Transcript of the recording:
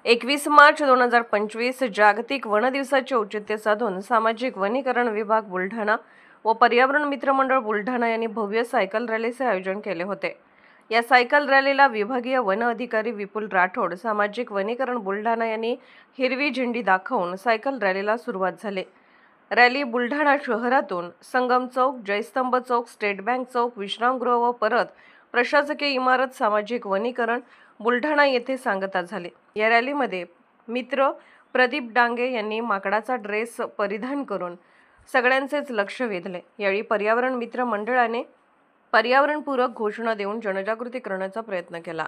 21 मार्च 2025 जागतिक वन दिवसाचे औचित्य साधून सामाजिक वनीकरण विभाग बुलढाणा व पर्यावरण मित्र मंडळ बुलढाणा यांनी भव्य सायकल रॅलीचे आयोजन केले होते। या सायकल रॅलीला विभागीय वन अधिकारी विपुल राठोड, सामाजिक वनीकरण बुलढाणा यांनी हिरवी झेंडी दाखवून सायकल रॅलीला सुरुवात झाली। रॅली बुलढाणा शहरातून संगम चौक, जयस्तंभ चौक, स्टेट बँक चौक, विश्रामगृह व परत प्रशासकीय इमारत, सामाजिक वनीकरण बुलढाणा येथे सांगता झाले। या रॅलीमध्ये मित्र प्रदीप डांगे यांनी माकडाचा ड्रेस परिधान करून सगळ्यांचेच लक्ष वेधले। यावेळी पर्यावरण मित्र मंडळाने पर्यावरणपूरक घोषणा देऊन जनजागृती करण्याचा प्रयत्न केला।